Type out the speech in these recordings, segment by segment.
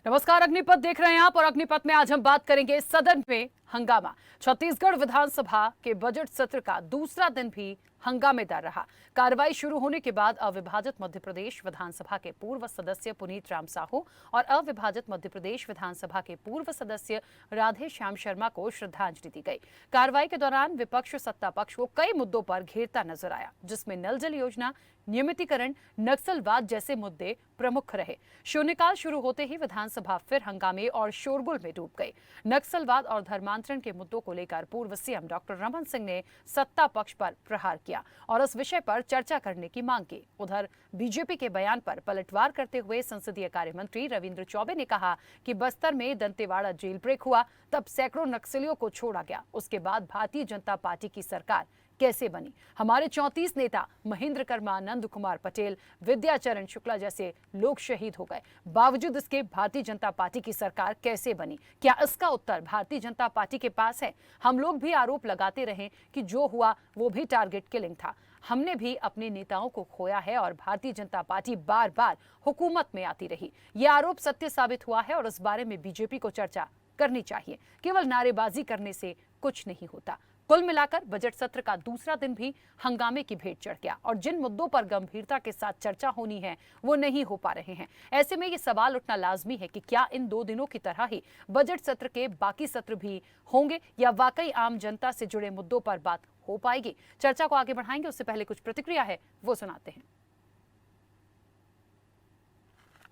नमस्कार, अग्निपथ देख रहे हैं आप और अग्निपथ में आज हम बात करेंगे सदन में हंगामा। छत्तीसगढ़ विधानसभा के बजट सत्र का दूसरा दिन भी हंगामेदार रहा। कार्रवाई शुरू होने के बाद अविभाजित मध्य प्रदेश विधानसभा के पूर्व सदस्य पुनीत राम साहू और अविभाजित मध्य प्रदेश विधानसभा के पूर्व सदस्य राधे श्याम शर्मा को श्रद्धांजलि दी गई। कार्रवाई के दौरान विपक्ष सत्ता पक्ष को कई मुद्दों पर घेरता नजर आया, जिसमें नल जल योजना, नियमितीकरण, नक्सलवाद जैसे मुद्दे प्रमुख रहे। शून्यकाल शुरू होते ही विधानसभा फिर हंगामे और शोरगुल में डूब गई। नक्सलवाद और धर्मांतरण के मुद्दों को लेकर पूर्व सीएम डॉक्टर रमन सिंह ने सत्ता पक्ष पर प्रहार किया और इस विषय पर चर्चा करने की मांग की। उधर बीजेपी के बयान पर पलटवार करते हुए संसदीय कार्य मंत्री रविंद्र चौबे ने कहा कि बस्तर में दंतेवाड़ा जेल ब्रेक हुआ, तब सैकड़ों नक्सलियों को छोड़ा गया। उसके बाद भारतीय जनता पार्टी की सरकार कैसे बनी? हमारे 34 नेता महेंद्र कर्मा, नंद कुमार पटेल, विद्याचरण शुक्ला जैसे लोग शहीद हो गए। बावजूद इसके भारतीय जनता पार्टी की सरकार कैसे बनी? क्या इसका उत्तर भारतीय जनता पार्टी के पास है? हम लोग भी आरोप लगाते रहे कि जो हुआ वो भी टारगेट किलिंग था। हमने भी अपने नेताओं को खोया है और भारतीय जनता पार्टी बार बार हुकूमत में आती रही। ये आरोप सत्य साबित हुआ है और इस बारे में बीजेपी को चर्चा करनी चाहिए। केवल नारेबाजी करने से कुछ नहीं होता। कुल मिलाकर बजट सत्र का दूसरा दिन भी हंगामे की भेंट चढ़ गया और जिन मुद्दों पर गंभीरता के साथ चर्चा होनी है वो नहीं हो पा रहे हैं। ऐसे में ये सवाल उठना लाजमी है कि क्या इन 2 दिनों की तरह ही बजट सत्र के बाकी सत्र भी होंगे या वाकई आम जनता से जुड़े मुद्दों पर बात हो पाएगी? चर्चा को आगे बढ़ाएंगे, उससे पहले कुछ प्रतिक्रिया है वो सुनाते हैं।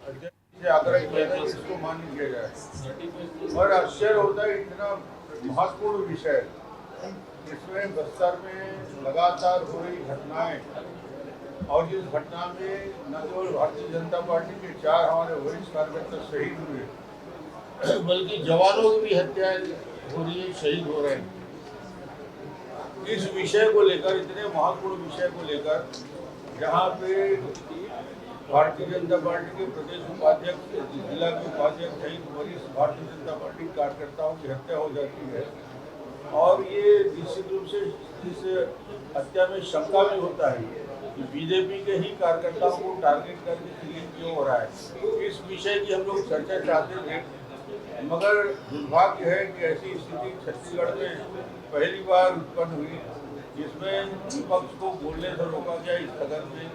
आग्रह किया था इसको मान लिया जाए और आश्चर्य होता है, इतना महत्वपूर्ण विषय जिसमें बस्तर में लगातार हो रही घटनाएं और जिस घटना में न केवल भारतीय जनता पार्टी के 4 हमारे वरिष्ठ कार्यकर्ता शहीद हुए, बल्कि जवानों की भी हत्याएं हो रही है, शहीद हो रहे हैं। इस विषय को लेकर, इतने महत्वपूर्ण विषय को लेकर, जहाँ पे भारतीय जनता पार्टी के प्रदेश उपाध्यक्ष, जिला के उपाध्यक्ष सहित वरिष्ठ भारतीय जनता पार्टी कार्यकर्ताओं की हत्या हो जाती है और ये निश्चित रूप से इस हत्या में शंका भी होता है कि बीजेपी के ही कार्यकर्ताओं को टारगेट करके क्लियर क्यों हो रहा है। इस विषय की हम लोग चर्चा चाहते थे, मगर दुर्भाग्य है कि ऐसी स्थिति छत्तीसगढ़ में पहली बार उत्पन्न हुई जिसमें विपक्ष को बोलने से रोका गया, इस सदन में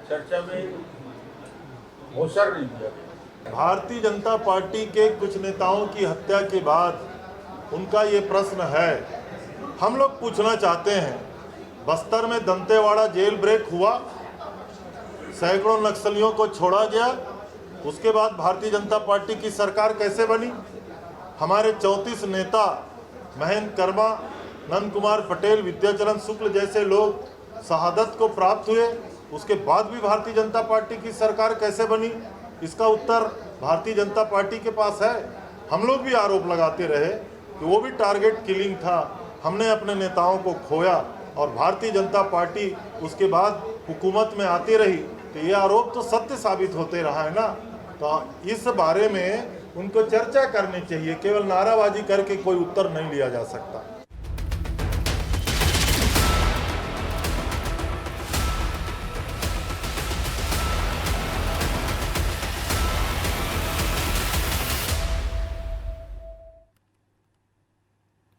चर्चा में अवसर नहीं दिया गया। भारतीय जनता पार्टी के कुछ नेताओं की हत्या के बाद उनका ये प्रश्न है, हम लोग पूछना चाहते हैं, बस्तर में दंतेवाड़ा जेल ब्रेक हुआ, सैकड़ों नक्सलियों को छोड़ा गया, उसके बाद भारतीय जनता पार्टी की सरकार कैसे बनी? हमारे 34 नेता महेंद्र कर्मा, नंद कुमार पटेल, विद्याचरण शुक्ल जैसे लोग शहादत को प्राप्त हुए, उसके बाद भी भारतीय जनता पार्टी की सरकार कैसे बनी? इसका उत्तर भारतीय जनता पार्टी के पास है। हम लोग भी आरोप लगाते रहे कि वो भी टारगेट किलिंग था, हमने अपने नेताओं को खोया और भारतीय जनता पार्टी उसके बाद हुकूमत में आती रही, तो ये आरोप तो सत्य साबित होते रहा है ना। तो इस बारे में उनको चर्चा करनी चाहिए, केवल नाराबाजी करके कोई उत्तर नहीं लिया जा सकता।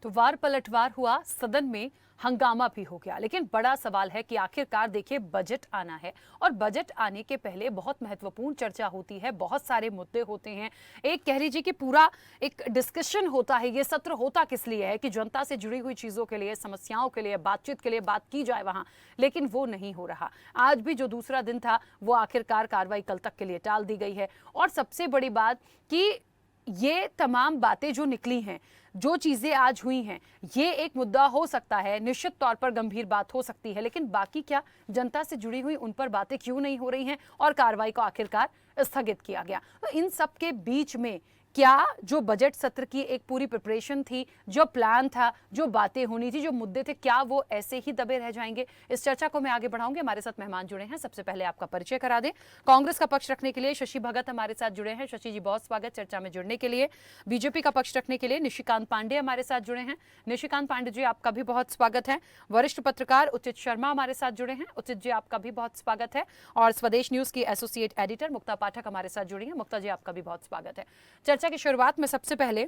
तो वार पलटवार हुआ, सदन में हंगामा भी हो गया। लेकिन बड़ा सवाल है कि आखिरकार देखिए, बजट आना है और बजट आने के पहले बहुत महत्वपूर्ण चर्चा होती है, बहुत सारे मुद्दे होते हैं। एक कह लीजिए कि पूरा एक डिस्कशन होता है। ये सत्र होता किस लिए है कि जनता से जुड़ी हुई चीज़ों के लिए, समस्याओं के लिए, बातचीत के लिए बात की जाए वहाँ, लेकिन वो नहीं हो रहा। आज भी जो दूसरा दिन था वो आखिरकार कार्रवाई कल तक के लिए टाल दी गई है। और सबसे बड़ी बात कि ये तमाम बातें जो निकली हैं, जो चीजें आज हुई हैं, ये एक मुद्दा हो सकता है, निश्चित तौर पर गंभीर बात हो सकती है, लेकिन बाकी क्या जनता से जुड़ी हुई उन पर बातें क्यों नहीं हो रही हैं और कार्रवाई को आखिरकार स्थगित किया गया? तो इन सब के बीच में क्या जो बजट सत्र की एक पूरी प्रिपरेशन थी, जो प्लान था, जो बातें होनी थी, जो मुद्दे थे, क्या वो ऐसे ही दबे रह जाएंगे? इस चर्चा को मैं आगे बढ़ाऊंगी। हमारे साथ मेहमान जुड़े हैं। सबसे पहले आपका परिचय करा दें। कांग्रेस का पक्ष रखने के लिए शशि भगत हमारे साथ जुड़े हैं। शशि जी, बहुत स्वागत चर्चा में जुड़ने के लिए। बीजेपी का पक्ष रखने के लिए निशिकांत पांडे हमारे साथ जुड़े हैं। निशिकांत पांडे जी, आपका भी बहुत स्वागत है। वरिष्ठ पत्रकार उचित शर्मा हमारे साथ जुड़े हैं। उचित जी, आपका भी बहुत स्वागत है। और स्वदेश न्यूज की एसोसिएट एडिटर मुक्ता पाठक हमारे साथ जुड़ी हैं। मुक्ता जी, आपका भी बहुत स्वागत है। चर्चा की शुरुआत में सबसे पहले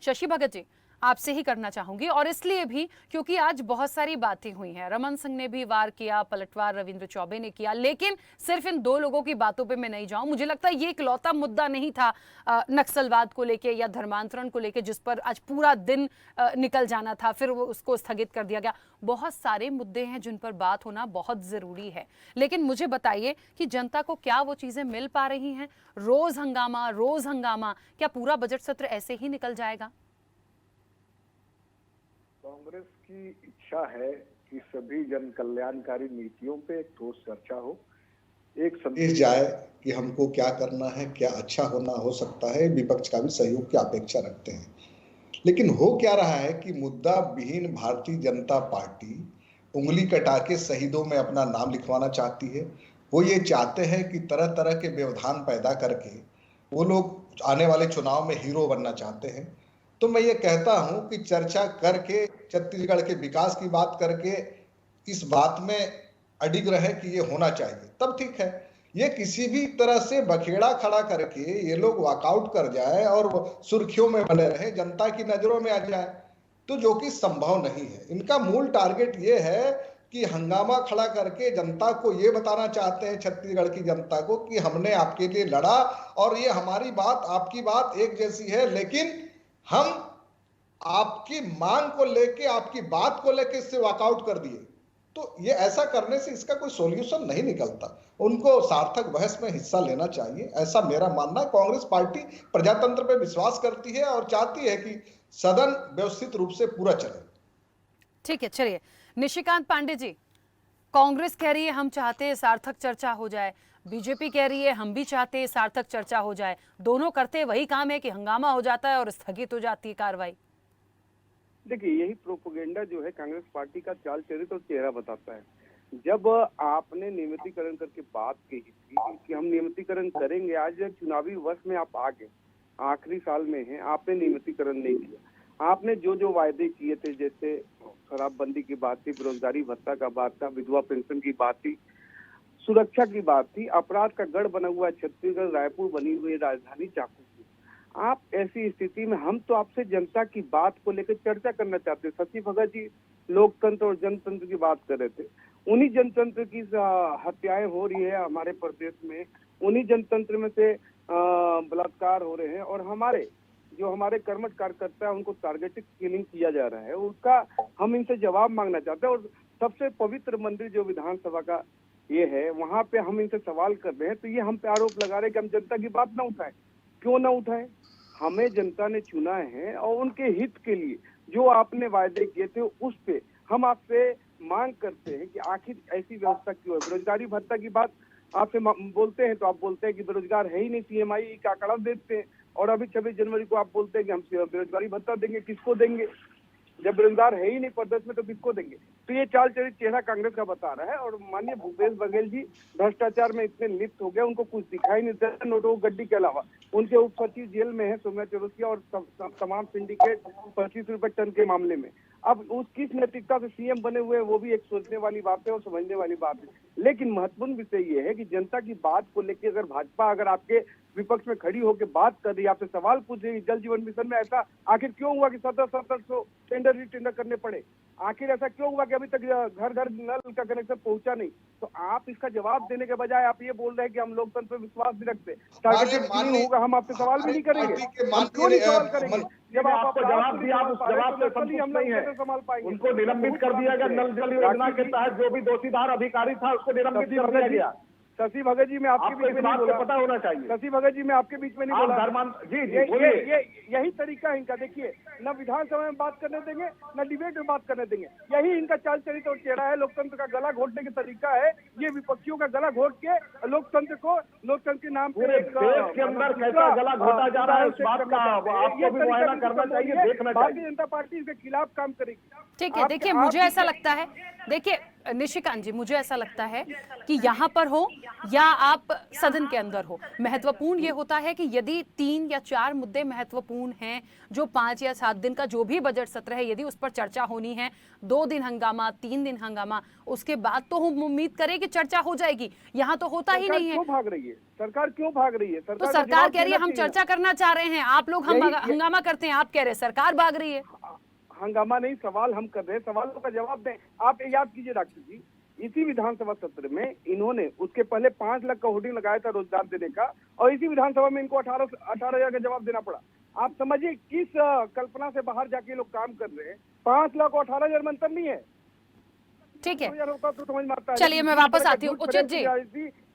शशि भगत जी आपसे ही करना चाहूंगी, और इसलिए भी क्योंकि आज बहुत सारी बातें हुई हैं। रमन सिंह ने भी वार किया, पलटवार रविंद्र चौबे ने किया, लेकिन सिर्फ इन दो लोगों की बातों पे मैं नहीं जाऊं। मुझे लगता है ये इकलौता मुद्दा नहीं था नक्सलवाद को लेके या धर्मांतरण को लेके जिस पर आज पूरा दिन निकल जाना था, फिर वो उसको स्थगित कर दिया गया। बहुत सारे मुद्दे हैं जिन पर बात होना बहुत जरूरी है, लेकिन मुझे बताइए कि जनता को क्या वो चीजें मिल पा रही हैं? रोज हंगामा, क्या पूरा बजट सत्र ऐसे ही निकल जाएगा? कांग्रेस की इच्छा है कि सभी जन कल्याणकारी नीतियों पे एक ठोस चर्चा हो, एक संदेश जाए कि हमको क्या करना है, क्या अच्छा होना हो सकता है। विपक्ष का भी सहयोग की अपेक्षा रखते हैं, लेकिन हो क्या रहा है कि मुद्दा विहीन भारतीय जनता पार्टी उंगली कटा के शहीदों में अपना नाम लिखवाना चाहती है। वो ये चाहते हैं कि तरह तरह के व्यवधान पैदा करके वो लोग आने वाले चुनाव में हीरो बनना चाहते हैं। तो मैं ये कहता हूं कि चर्चा करके, छत्तीसगढ़ के विकास की बात करके इस बात में अडिग रहे कि ये होना चाहिए, तब ठीक है। ये किसी भी तरह से बखेड़ा खड़ा करके ये लोग वॉकआउट कर जाए और सुर्खियों में बने रहे, जनता की नजरों में आ जाए, तो जो कि संभव नहीं है। इनका मूल टारगेट ये है कि हंगामा खड़ा करके जनता को ये बताना चाहते हैं, छत्तीसगढ़ की जनता को, कि हमने आपके लिए लड़ा और ये हमारी बात आपकी बात एक जैसी है, लेकिन हम आपकी मांग को लेके, आपकी बात को लेके इससे वॉकआउट कर दिए। तो ये ऐसा करने से इसका कोई सॉल्यूशन नहीं निकलता। उनको सार्थक बहस में हिस्सा लेना चाहिए, ऐसा मेरा मानना है। कांग्रेस पार्टी प्रजातंत्र पे विश्वास करती है और चाहती है कि सदन व्यवस्थित रूप से पूरा चले। ठीक है, चलिए निशिकांत पांडे जी, कांग्रेस कह रही है हम चाहते हैं सार्थक चर्चा हो जाए, बीजेपी कह रही है हम भी चाहते हैं सार्थक चर्चा हो जाए। दोनों करते वही काम है कि हंगामा हो जाता है और स्थगित हो जाती है कार्रवाई। देखिए, यही प्रोपेगेंडा जो है कांग्रेस पार्टी का चाल चरित्र और चेहरा बताता है। जब आपने नियमितीकरण करके बात कही थी कि हम नियमितीकरण करेंगे, आज चुनावी वर्ष में आप आ गए, आखिरी साल में है, आपने नियमितीकरण नहीं किया। आपने जो जो वायदे किए थे, जैसे शराबबंदी की बात थी, बेरोजगारी भत्ता का बात था, विधवा पेंशन की बात थी, सुरक्षा की बात थी, अपराध का गढ़ बना हुआ छत्तीसगढ़, रायपुर बनी हुई राजधानी चाकू की। आप ऐसी स्थिति में, हम तो आपसे जनता की बात को लेकर चर्चा करना चाहते हैं। शशि भगत जी लोकतंत्र और जनतंत्र की बात कर रहे थे। उन्हीं जनतंत्र की हत्याएं हो रही है हमारे प्रदेश में, उन्हीं जनतंत्र में से बलात्कार हो रहे हैं, और हमारे कर्मठ कार्यकर्ता है उनको टारगेटेड किलिंग किया जा रहा है। उसका हम इनसे जवाब मांगना चाहते हैं। और सबसे पवित्र मंदिर जो विधानसभा का ये है, वहां पे हम इनसे सवाल कर रहे हैं, तो ये हम पे आरोप लगा रहे हैं कि हम जनता की बात ना उठाएं। क्यों ना उठाएं? हमें जनता ने चुना है और उनके हित के लिए जो आपने वायदे किए थे उस पे हम आपसे मांग करते हैं कि आखिर ऐसी व्यवस्था क्यों है। बेरोजगारी भत्ता की बात आपसे बोलते हैं तो आप बोलते हैं कि बेरोजगार है ही नहीं, सीएमआई का आंकड़ा देते हैं, और अभी 26 जनवरी को आप बोलते हैं कि हम बेरोजगारी भत्ता देंगे। किसको देंगे? जब बेरोजगार है ही नहीं प्रदेश में तो किसको देंगे? तो ये चाल चरित्र चेहरा कांग्रेस का बता रहा है। और माननीय भूपेश बघेल जी भ्रष्टाचार में इतने लिप्त हो गए, उनको कुछ दिखाई नहीं देता। नोटों गड्डी के अलावा उनके उप सचिव जेल में है, सौम्या चौरसिया, और तमाम सिंडिकेट 25 रुपए टन के मामले में। अब उस किस नैतिकता से सीएम बने हुए हैं, वो भी एक सोचने वाली बात है और समझने वाली बात है। लेकिन महत्वपूर्ण विषय ये है कि जनता की बात को लेकर अगर भाजपा अगर आपके विपक्ष में खड़ी होकर बात कर रही है, आपसे सवाल पूछ रही है, जल जीवन मिशन में ऐसा आखिर क्यों हुआ कि 1700 टेंडर करने पड़े? आखिर ऐसा क्यों हुआ कि अभी तक घर घर नल का कनेक्शन पहुंचा नहीं? तो आप इसका जवाब देने के बजाय आप ये बोल रहे हैं कि हम लोकतंत्र पर विश्वास नहीं रखते, टारगेटेड नहीं होगा, हम आपसे सवाल भी नहीं करेंगे। हम क्यों नहीं सवाल करेंगे? जब आपको जवाब दिया, आप उस जवाब से संतुष्ट नहीं है, संभाल पाएंगे। उनको निलंबित कर दिया गया। नल जल योजना के तहत जो भी दोषीदार अधिकारी था उसको निलंबित कर दिया गया। शशि भगत जी, मैं आपके आपको बीच इस में नहीं बात बोला। को पता होना चाहिए। शशि भगत जी, मैं आपके बीच में नहीं आप बोला। धर्मान जी जी ये बोलिए। यही तरीका है इनका। देखिए, न विधानसभा में बात करने देंगे, न डिबेट में बात करने देंगे। यही इनका चाल चरित्र और चेहरा है। लोकतंत्र का गला घोटने का तरीका है ये, विपक्षियों का गला घोट के लोकतंत्र के नाम पे पूरे देश के अंदर कैसा गला घोटा जा रहा है, उस बात का आपको भी मुआयना करना चाहिए, देखना चाहिए। भारतीय जनता पार्टी इसके खिलाफ काम करेगी। ठीक है, देखिए मुझे ऐसा लगता है, देखिए निशिकांत जी, मुझे ऐसा लगता है कि यहाँ पर हो या आप सदन के अंदर हो, महत्वपूर्ण ये होता है कि यदि 3 या 4 मुद्दे महत्वपूर्ण हैं, जो 5 या 7 दिन का जो भी बजट सत्र है, यदि उस पर चर्चा होनी है, 2 दिन हंगामा, 3 दिन हंगामा, उसके बाद तो हम उम्मीद करें कि चर्चा हो जाएगी। यहाँ तो होता ही नहीं है। क्यों भाग रही है सरकार? क्यों भाग रही है? तो सरकार कह रही है हम चर्चा करना चाह रहे हैं, आप लोग हम हंगामा करते हैं, आप कह रहे हैं सरकार भाग रही है। हंगामा नहीं, सवाल हम कर रहे हैं, सवालों का जवाब दें। आप याद कीजिए डॉक्टर जी, इसी विधानसभा सत्र में इन्होंने उसके पहले 5 लाख का होर्डिंग लगाया था रोजगार देने का, और इसी विधानसभा में इनको 18,000 का जवाब देना पड़ा। आप समझिए किस कल्पना से बाहर जाके लोग काम कर रहे हैं। 5 लाख और 18,000 में अंतर नहीं है। ठीक है, होता तो समझ में आता है। चलिए मैं वापस आती हूँ। उचित जी,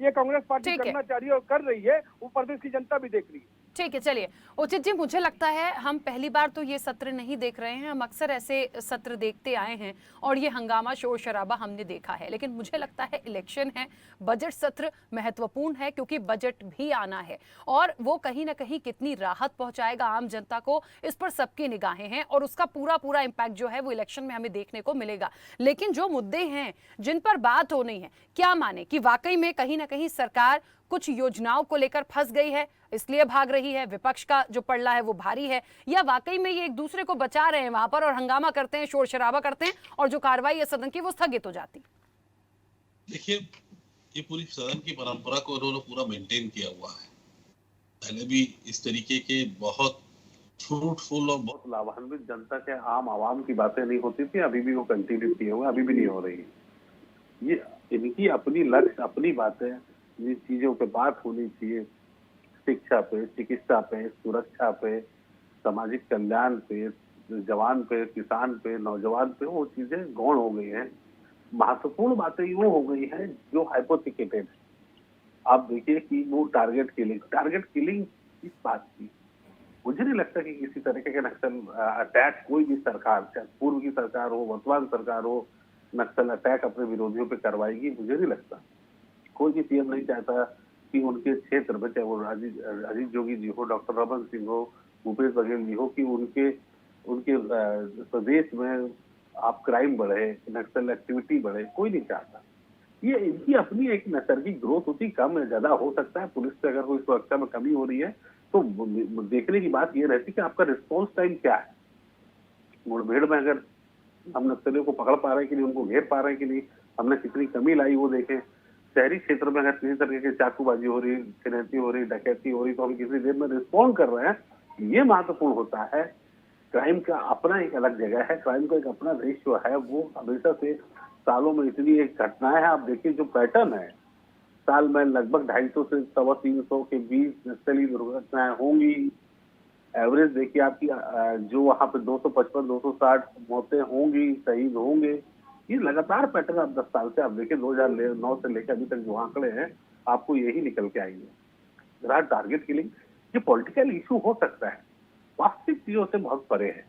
ये कांग्रेस पार्टी करना चाह रही है और कर रही है, वो प्रदेश की जनता भी देख रही है। ठीक है, चलिए उचित जी, मुझे लगता है हम पहली बार तो ये सत्र नहीं देख रहे हैं, हम अक्सर ऐसे सत्र देखते आए हैं और ये हंगामा शोर शराबा हमने देखा है, लेकिन मुझे लगता है इलेक्शन है, बजट सत्र महत्वपूर्ण है क्योंकि बजट भी आना है और वो कहीं ना कहीं कितनी राहत पहुंचाएगा आम जनता को, इस पर सबकी निगाहें हैं और उसका पूरा इम्पैक्ट जो है वो इलेक्शन में हमें देखने को मिलेगा। लेकिन जो मुद्दे हैं जिन पर बात होनी है, क्या माने कि वाकई में कहीं ना कहीं सरकार कुछ योजनाओं को लेकर फंस गई है इसलिए भाग रही है, विपक्ष का जो पड़ला है वो भारी है, या वाकई में ये एक दूसरे को बचा रहे हैं वहां पर और हंगामा करते हैं, शोर शराबा करते हैं और जो कार्रवाई है सदन की वो स्थगित हो जाती। देखिए, ये पूरी सदन की परंपरा को उन्होंने पूरा मेंटेन किया हुआ है। पहले भी इस तरीके के बहुत फ्रूटफुल और बहुत लाभान्वित जनता के आम आवाम की बातें नहीं होती थी, अभी भी वो कंटिन्यू किए हुए, अभी भी नहीं हो रही। ये इनकी अपनी लक्ष्य, अपनी बातें, जिन चीजों पे बात होनी चाहिए, शिक्षा पे, चिकित्सा पे, सुरक्षा पे, सामाजिक कल्याण पे, जवान पे, किसान पे, नौजवान पे, वो चीजें गौण हो गई हैं। महत्वपूर्ण बातें वो हो गई हैं जो हाइपोथिकेटेड। आप देखिए कि वो टारगेट किलिंग किस बात की? मुझे नहीं लगता कि किसी तरीके के नक्सल अटैक कोई भी सरकार, चाहे पूर्व की सरकार हो, वर्तमान सरकार हो, नक्सल अटैक अपने विरोधियों पे करवाएगी। मुझे नहीं लगता। कोई भी पीएम नहीं चाहता कि उनके क्षेत्र में, चाहे वो अजीत जोगी जी हो, डॉक्टर रमन सिंह हो, भूपेश बघेल जी हो, कि उनके प्रदेश में आप क्राइम बढ़े, नक्सल एक्टिविटी बढ़े, कोई नहीं चाहता। ये इनकी अपनी एक नैसर्गिक ग्रोथ होती, कम या ज्यादा हो सकता है। पुलिस से अगर कोई सुरक्षा में कमी हो रही है तो देखने की बात ये रहती है कि आपका रिस्पॉन्स टाइम क्या है। मुठभेड़ में अगर हम नक्सलियों को पकड़ पा रहे हैं कि नहीं, उनको घेर पा रहे हैं कि नहीं, हमने कितनी कमी लाई वो देखें। शहरी क्षेत्र में अगर किसी तरीके की चाकूबाजी हो रही, छिनैती हो रही, डकैती हो रही, तो हम किसी देर में रिस्पॉन्ड कर रहे हैं, ये महत्वपूर्ण होता है। क्राइम का अपना एक अलग जगह है, क्राइम का एक अपना रेशियो है। वो हमेशा से सालों में इतनी एक घटनाएं हैं, आप देखिए जो पैटर्न है, साल में लगभग 250 से 350 के बीच नक्सली दुर्घटनाएं होंगी। एवरेज देखिए आपकी, जो वहां पे 255-260 मौतें होंगी, शहीद होंगे। ये लगातार पैटर्न आप 10 साल से आप देखिए, 2009 से लेकर अभी तक जो आंकड़े हैं आपको यही निकल के आएंगे। रहा टारगेट किलिंग, ये पॉलिटिकल इशू हो सकता है, वास्तविक चीजों से बहुत परे है।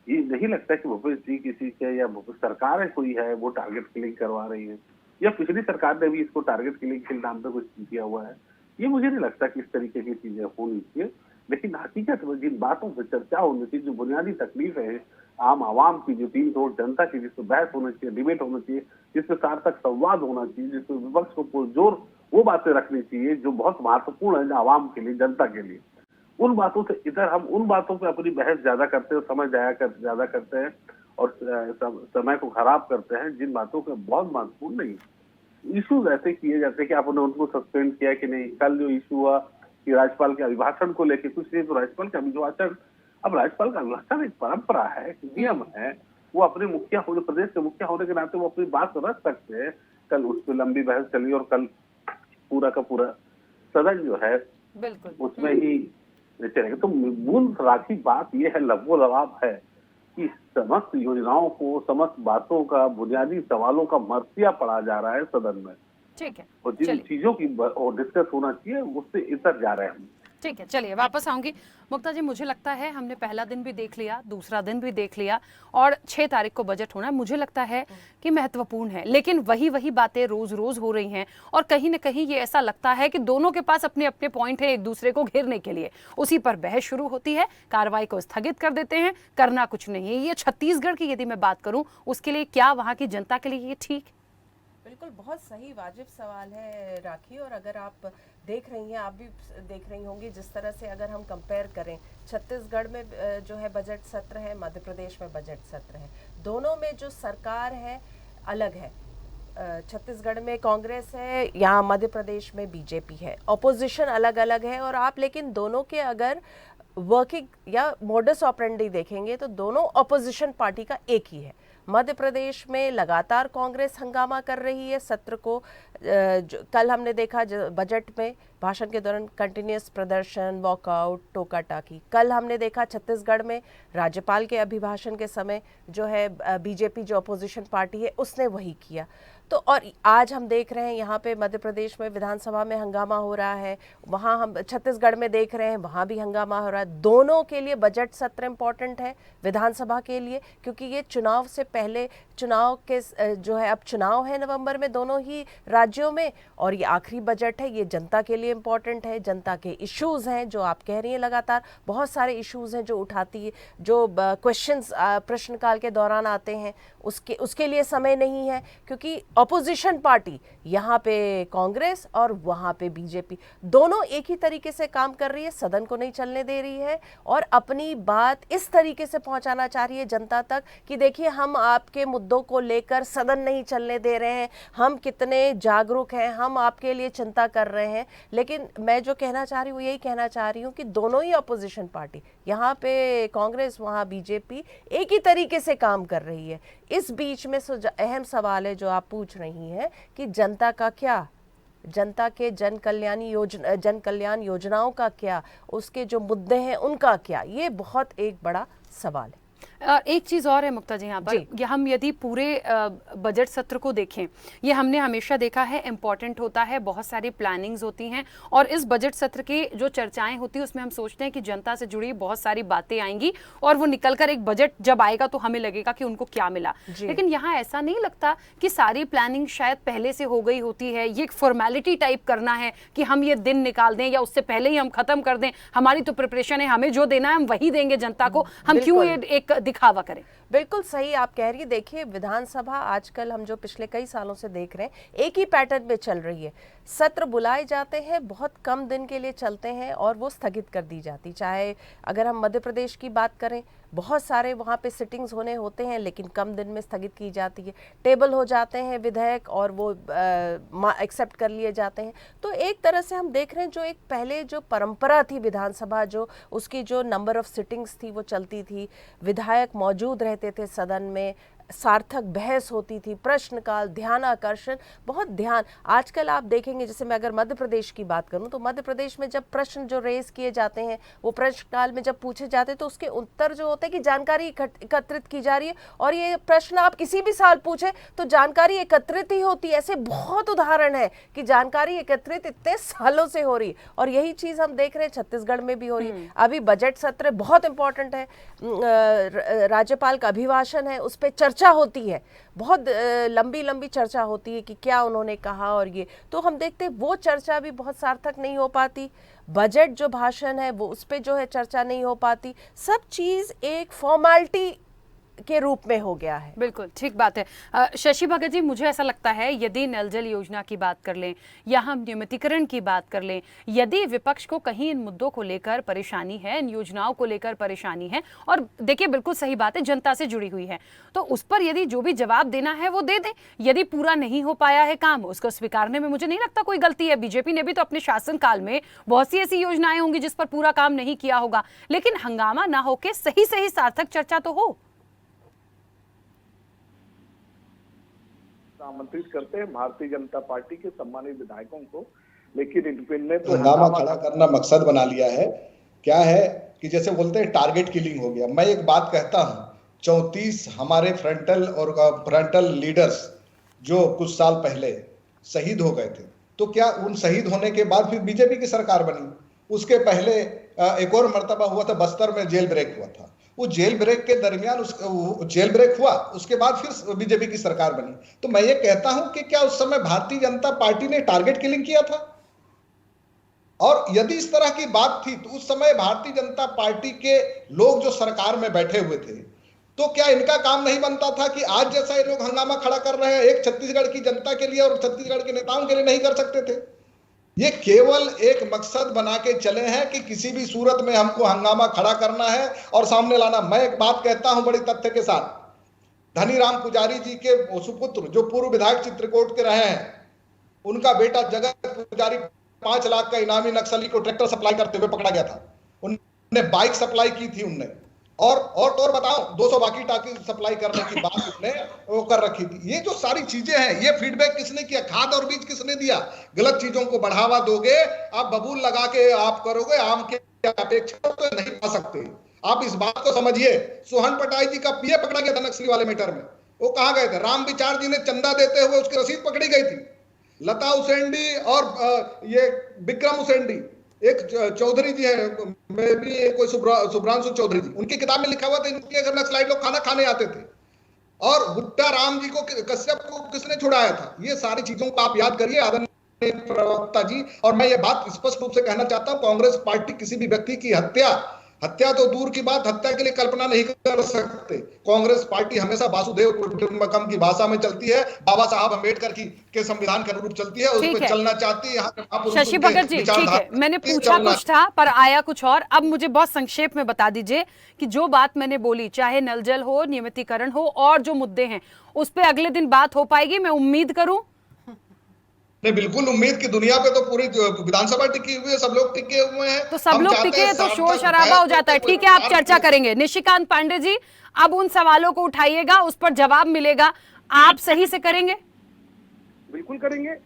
ये नहीं लगता कि भूपेश जी किसी के या सरकार है कोई है वो टारगेट किलिंग करवा रही है, या पिछली सरकार ने भी इसको टारगेट किलिंग के नाम पे कुछ किया हुआ है। ये मुझे नहीं लगता कि इस तरीके की चीजें होनी चाहिए। लेकिन हकीकत में जिन बातों पर चर्चा होनी चाहिए, जो बुनियादी तकलीफें हैं आम आवाम की, जो 3 करोड़ जनता की, जिसपे बहस होना चाहिए, डिबेट होना चाहिए, जिसपे सार्थक संवाद होना चाहिए, जिसपे विपक्ष को पुरजोर वो बातें रखनी चाहिए जो बहुत महत्वपूर्ण है आवाम के लिए, जनता के लिए। उन बातों से इधर हम उन बातों पे अपनी बहस ज्यादा करते हैं, समय ज्यादा करते हैं और समय को खराब करते हैं, जिन बातों पे बहुत महत्वपूर्ण नहीं। इश्यूज ऐसे किए जाते हैं कि आपने उनको सस्पेंड किया कि नहीं। कल जो इशू हुआ कि राज्यपाल के अभिभाषण को लेकर, कुछ नहीं तो राज्यपाल के अभिभाषण, अब राज्यपाल का अभिभाषण एक परंपरा है, एक नियम है, वो अपने मुखिया होने, प्रदेश के मुखिया होने के नाते वो अपनी बात रख सकते हैं। कल उस पर लंबी बहस चली और कल पूरा का पूरा सदन जो है बिल्कुल उसमें ही चलेगा। तो मूल राखी बात यह है, लबो लबाब है कि समस्त योजनाओं को, समस्त बातों का, बुनियादी सवालों का मर्सिया पड़ा जा रहा है सदन में। ठीक है, और जिन चलिए। चीजों की और डिस्कस होना चाहिए उससे इतर जा रहे हैं हम। ठीक है, चलिए वापस आऊंगी। मुक्ता जी, मुझे लगता है हमने पहला दिन भी देख लिया, दूसरा दिन भी देख लिया, और 6 तारीख को बजट होना है। मुझे लगता है कि महत्वपूर्ण है, लेकिन वही बातें रोज रोज हो रही हैं, और कहीं ना कहीं ये ऐसा लगता है कि दोनों के पास अपने अपने पॉइंट है एक दूसरे को घेरने के लिए। उसी पर बहस शुरू होती है, कार्रवाई को स्थगित कर देते हैं, करना कुछ नहीं है। ये छत्तीसगढ़ की यदि मैं बात करूं, उसके लिए क्या वहां की जनता के लिए ये ठीक? बिल्कुल, बहुत सही वाजिब सवाल है राखी। और अगर आप देख रही हैं, आप भी देख रही होंगी, जिस तरह से अगर हम कंपेयर करें, छत्तीसगढ़ में जो है बजट सत्र है, मध्य प्रदेश में बजट सत्र है, दोनों में जो सरकार है अलग है। छत्तीसगढ़ में कांग्रेस है, यहाँ मध्य प्रदेश में बीजेपी है, ऑपोजिशन अलग अलग है। और आप लेकिन दोनों के अगर वर्किंग या मोडस ऑपरेंडी देखेंगे तो दोनों ऑपोजिशन पार्टी का एक ही है। मध्य प्रदेश में लगातार कांग्रेस हंगामा कर रही है सत्र को। कल हमने देखा बजट में भाषण के दौरान कंटिन्यूस प्रदर्शन, वॉकआउट, टोका टाकी। कल हमने देखा छत्तीसगढ़ में राज्यपाल के अभिभाषण के समय जो है बीजेपी जो अपोजिशन पार्टी है उसने वही किया। तो और आज हम देख रहे हैं यहाँ पे मध्य प्रदेश में विधानसभा में हंगामा हो रहा है, वहाँ हम छत्तीसगढ़ में देख रहे हैं वहाँ भी हंगामा हो रहा है। दोनों के लिए बजट सत्र इम्पॉर्टेंट है विधानसभा के लिए, क्योंकि ये चुनाव से पहले चुनाव के जो है, अब चुनाव है नवंबर में दोनों ही राज्यों में, और ये आखिरी बजट है, ये जनता के लिए इम्पॉर्टेंट है। जनता के इश्यूज हैं जो आप कह रही हैं, लगातार बहुत सारे इश्यूज हैं जो उठाती है, जो क्वेश्चंस प्रश्नकाल के दौरान आते हैं, उसके लिए समय नहीं है, क्योंकि ऑपोजिशन पार्टी यहाँ पे कांग्रेस और वहाँ पे बीजेपी दोनों एक ही तरीके से काम कर रही है, सदन को नहीं चलने दे रही है, और अपनी बात इस तरीके से पहुंचाना चाह रही है जनता तक कि देखिए हम आपके मुद्दों को लेकर सदन नहीं चलने दे रहे हैं, हम कितने जागरूक हैं, हम आपके लिए चिंता कर रहे हैं। लेकिन मैं जो कहना चाह रही हूँ, यही कहना चाह रही हूँ कि दोनों ही ऑपोजिशन पार्टी, यहाँ पे कांग्रेस वहाँ बीजेपी, एक ही तरीके से काम कर रही है। इस बीच में अहम सवाल है जो आप पूछ रही हैं कि जनता का क्या, जनता के जन कल्याण योजनाओं का क्या, उसके जो मुद्दे हैं उनका क्या, ये बहुत एक बड़ा सवाल है। एक चीज़ और है मुक्ता जी, यहाँ पर ये हम यदि पूरे बजट सत्र को देखें, ये हमने हमेशा देखा है इम्पॉर्टेंट होता है, बहुत सारी प्लानिंग्स होती हैं, और इस बजट सत्र की जो चर्चाएं होती हैं उसमें हम सोचते हैं कि जनता से जुड़ी बहुत सारी बातें आएंगी, और वो निकलकर एक बजट जब आएगा तो हमें लगेगा कि उनको क्या मिला। लेकिन यहाँ ऐसा नहीं लगता कि सारी प्लानिंग शायद पहले से हो गई होती है, ये एक फॉर्मेलिटी टाइप करना है कि हम ये दिन निकाल दें या उससे पहले ही हम खत्म कर दें, हमारी तो प्रिपरेशन है, हमें जो देना है हम वही देंगे जनता को, हम क्यों एक दिखावा करें। बिल्कुल सही आप कह रही है। देखिए विधानसभा आजकल हम जो पिछले कई सालों से देख रहे हैं एक ही पैटर्न में चल रही है। सत्र बुलाए जाते हैं, बहुत कम दिन के लिए चलते हैं और वो स्थगित कर दी जाती। चाहे अगर हम मध्य प्रदेश की बात करें, बहुत सारे वहाँ पे सिटिंग्स होने होते हैं लेकिन कम दिन में स्थगित की जाती है, टेबल हो जाते हैं विधेयक और वो एक्सेप्ट कर लिए जाते हैं। तो एक तरह से हम देख रहे हैं जो एक पहले जो परंपरा थी विधानसभा, जो उसकी जो नंबर ऑफ सिटिंग्स थी वो चलती थी, विधायक मौजूद रहते थे सदन में, सार्थक बहस होती थी, प्रश्नकाल, ध्यान आकर्षण, बहुत ध्यान। आजकल आप देखेंगे, जैसे मैं अगर मध्य प्रदेश की बात करूं तो मध्य प्रदेश में जब प्रश्न जो रेज किए जाते हैं, वो प्रश्नकाल में जब पूछे जाते हैं तो उसके उत्तर जो होते हैं कि जानकारी एकत्रित की जा रही है, और ये प्रश्न आप किसी भी साल पूछे तो जानकारी एकत्रित ही होती है। ऐसे बहुत उदाहरण है कि जानकारी एकत्रित इतने सालों से हो रही है, और यही चीज हम देख रहे हैं छत्तीसगढ़ में भी हो रही है। अभी बजट सत्र बहुत इंपॉर्टेंट है, राज्यपाल का अभिभाषण है, उस पर चर्चा होती है, बहुत लंबी चर्चा होती है कि क्या उन्होंने कहा, और ये तो हम देखते हैं वो चर्चा भी बहुत सार्थक नहीं हो पाती। बजट जो भाषण है वो उस पे जो है चर्चा नहीं हो पाती। सब चीज एक फॉर्मेलिटी के रूप में हो गया है। बिल्कुल ठीक बात है। शशि भगत जी, मुझे ऐसा लगता है यदि नल जल योजना की बात कर लें या हम नियमितीकरण की बात कर लें, यदि विपक्ष को कहीं इन मुद्दों को लेकर परेशानी है, इन योजनाओं को लेकर परेशानी है, और देखिए बिल्कुल सही बात है, जनता से जुड़ी हुई है, तो उस पर यदि जो भी जवाब देना है वो दे दें। यदि पूरा नहीं हो पाया है काम, उसको स्वीकारने में मुझे नहीं लगता कोई गलती है। बीजेपी ने भी तो अपने शासनकाल में बहुत सी ऐसी योजनाएं होंगी जिस पर पूरा काम नहीं किया होगा, लेकिन हंगामा ना होके सही सार्थक चर्चा तो हो। आमंत्रित करते हैं भारतीय जनता पार्टी के सम्मानित विधायकों को, लेकिन इनने तो हंगामा खड़ा करना मकसद बना लिया है। क्या है कि जैसे बोलते हैं टारगेट किलिंग हो गया। मैं एक बात कहता हूं, 34 हमारे फ्रंटल लीडर्स जो कुछ साल पहले शहीद हो गए थे। तो क्या उन शहीद होने के बाद फिर बीजेपी की सरकार बनी? उसके पहले एक और मर्तबा हुआ था, बस्तर में जेल ब्रेक हुआ था। वो जेल ब्रेक के दरमियान जेल ब्रेक हुआ, उसके बाद फिर बीजेपी की सरकार बनी। तो मैं ये कहता हूं कि क्या उस समय भारतीय जनता पार्टी ने टारगेट किलिंग किया था? और यदि इस तरह की बात थी तो उस समय भारतीय जनता पार्टी के लोग जो सरकार में बैठे हुए थे, तो क्या इनका काम नहीं बनता था कि आज जैसा ये लोग हंगामा खड़ा कर रहे हैं एक छत्तीसगढ़ की जनता के लिए और छत्तीसगढ़ के नेताओं के लिए नहीं कर सकते थे? ये केवल एक मकसद बना के चले हैं कि किसी भी सूरत में हमको हंगामा खड़ा करना है और सामने लाना। मैं एक बात कहता हूं बड़ी तथ्य के साथ, धनीराम पुजारी जी के सुपुत्र जो पूर्व विधायक चित्रकूट के रहे हैं, उनका बेटा जगत पुजारी 5 लाख का इनामी नक्सली को ट्रैक्टर सप्लाई करते हुए पकड़ा गया था। उन्होंने बाइक सप्लाई की थी उनने, और बताओ 200 बाकी टाकी सप्लाई करने की बात उसने वो कर रखी थी। ये जो सारी चीजें हैं, ये फीडबैक किसने किया? खाद और बीज किसने दिया? गलत चीजों को बढ़ावा दोगे, आप बबूल लगा के आप करोगे, आम के अपेक्षा तो नहीं पा सकते। आप इस बात को समझिए। सोहन पटाई जी का पीए पकड़ा गया था नक्सली वाले मैटर में, वो कहां गए थे? राम विचार जी ने चंदा देते हुए उसकी रसीद पकड़ी गई थी। लता उसेंडी और ये विक्रम उसेंडी, एक चौधरी जी है, मैं भी कोई सुब्रांशु चौधरी जी, उनकी किताब में लिखा हुआ था इनके घर नक्सलाइट लोग खाना खाने आते थे। और गुट्टा राम जी को, कश्यप को किसने छुड़ाया था? ये सारी चीजों को आप याद करिए आदरणीय प्रवक्ता जी। और मैं ये बात स्पष्ट रूप से कहना चाहता हूं, कांग्रेस पार्टी किसी भी व्यक्ति की हत्या तो दूर की बात, हत्या के लिए कल्पना नहीं कर सकते। कांग्रेस पार्टी हमेशा वासुदेव कुटुंबकम की भाषा में चलती है, बाबा साहब अम्बेडकर के संविधान के अनुरूप चलती है, उस पर चलना चाहती है। शशि भगत जी, ठीक है, मैंने पूछा कुछ था पर आया कुछ और। अब मुझे बहुत संक्षेप में बता दीजिए कि जो बात मैंने बोली, चाहे नल जल हो, नियमितीकरण हो और जो मुद्दे हैं, उस पर अगले दिन बात हो पाएगी, मैं उम्मीद करूं? नहीं, बिल्कुल उम्मीद की दुनिया पे तो पूरी विधानसभा टिकी हुई है, सब लोग टिके हुए हैं। तो सब लोग टिके हैं तो शोर शराबा हो जाता है। ठीक है, आप चर्चा करेंगे। निशिकांत पांडे जी, अब उन सवालों को उठाइएगा, उस पर जवाब मिलेगा। आप सही से करेंगे? बिल्कुल करेंगे,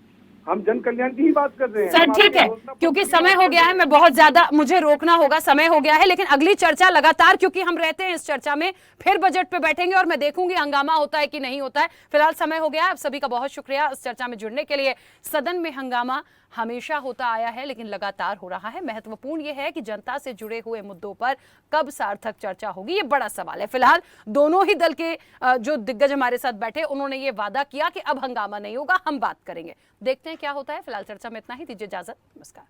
हम जन कल्याण की ही बात कर रहे हैं सर। ठीक है, क्योंकि समय हो गया है, मैं बहुत ज्यादा, मुझे रोकना होगा, समय हो गया है। लेकिन अगली चर्चा लगातार, क्योंकि हम रहते हैं इस चर्चा में, फिर बजट पे बैठेंगे और मैं देखूंगी हंगामा होता है कि नहीं होता है। फिलहाल समय हो गया है। आप सभी का बहुत शुक्रिया इस चर्चा में जुड़ने के लिए। सदन में हंगामा हमेशा होता आया है, लेकिन लगातार हो रहा है। महत्वपूर्ण यह है कि जनता से जुड़े हुए मुद्दों पर कब सार्थक चर्चा होगी, ये बड़ा सवाल है। फिलहाल दोनों ही दल के जो दिग्गज हमारे साथ बैठे, उन्होंने ये वादा किया कि अब हंगामा नहीं होगा, हम बात करेंगे। देखते हैं क्या होता है। फिलहाल चर्चा में इतना ही, दीजिए इजाजत, नमस्कार।